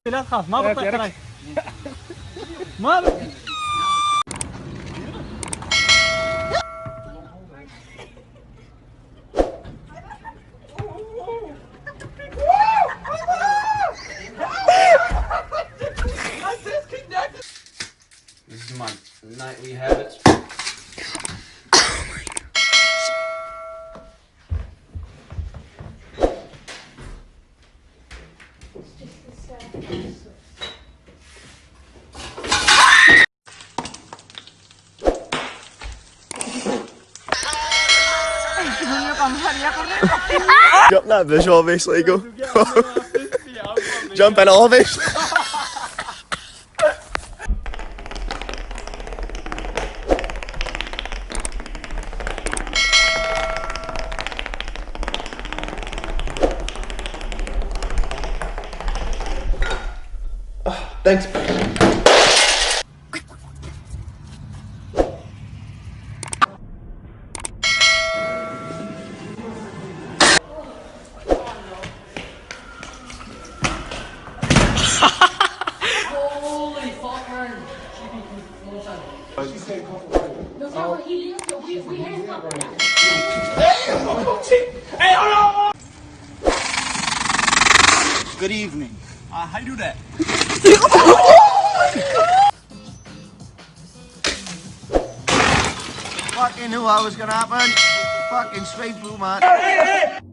لا تخاف ما بطيح عليك ما This is my nightly habits. Jump that visual, obviously. Go. Jump in, obviously. Thanks. Holy fuck, man. No, no, he lives here. We had him. Good evening. How do that? Fucking knew what was gonna happen. Fucking sweet food, man.